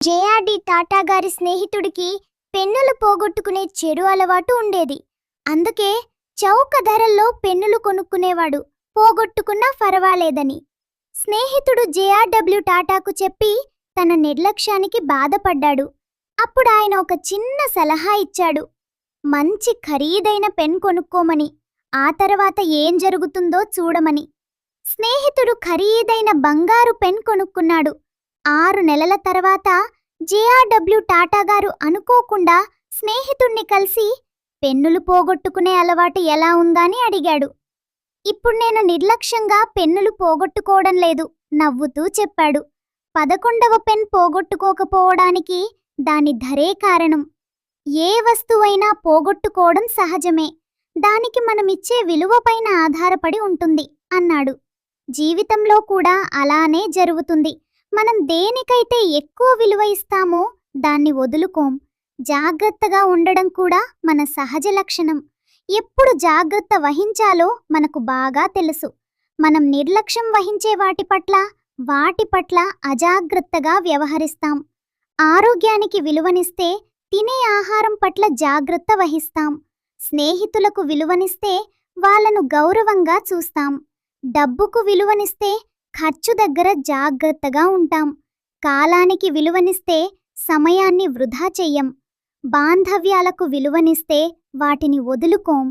JRD Tata గారి స్నేహితుడికి పెన్నులు పోగొట్టుకునే చెడు అలవాటు ఉండేది. అందుకే చౌక ధరల్లో పెన్నులు కొనుక్కునేవాడు, పోగొట్టుకున్నా పర్వాలేదని. స్నేహితుడు జేఆర్‌డబ్ల్యూ టాటాకు చెప్పి తన నిర్లక్ష్యానికి బాధపడ్డాడు. అప్పుడాయన ఒక చిన్న సలహా ఇచ్చాడు. మంచి ఖరీదైన పెన్ కొనుక్కోమని, ఆ తర్వాత ఏం జరుగుతుందో చూడమని. స్నేహితుడు ఖరీదైన బంగారు పెన్ కొనుక్కున్నాడు. 6 నెలల తర్వాత జేఆర్‌డబ్ల్యూ టాటా గారు అనుకోకుండా స్నేహితుణ్ణి కలిసి పెన్నులు పోగొట్టుకునే అలవాటు ఎలా ఉందని అడిగాడు. ఇప్పుడు నేను నిర్లక్ష్యంగా పెన్నులు పోగొట్టుకోవడం లేదు, నవ్వుతూ చెప్పాడు. 11వ పెన్ పోగొట్టుకోకపోవడానికి దాని ధరే కారణం. ఏ వస్తువైనా పోగొట్టుకోవడం సహజమే, దానికి మనమిచ్చే విలువపైన ఆధారపడి ఉంటుంది అన్నాడు. జీవితంలో కూడా అలానే జరుగుతుంది. మనం దేనికైతే ఎక్కువ విలువ ఇస్తామో దాన్ని వదులుకోం. జాగ్రత్తగా ఉండడం కూడా మన సహజ లక్షణం. ఎప్పుడు జాగ్రత్త వహించాలో మనకు బాగా తెలుసు. మనం నిర్లక్ష్యం వహించే వాటి పట్ల అజాగ్రత్తగా వ్యవహరిస్తాం. ఆరోగ్యానికి విలువనిస్తే తినే ఆహారం పట్ల జాగ్రత్త వహిస్తాం. స్నేహితులకు విలువనిస్తే వాళ్ళను గౌరవంగా చూస్తాం. డబ్బుకు విలువనిస్తే ఖర్చు దగ్గర జాగ్రత్తగా ఉంటాం. కాలానికి విలువనిస్తే సమయాన్ని వృధా చెయ్యం. బాంధవ్యాలకు విలువనిస్తే వాటిని వదులుకోం.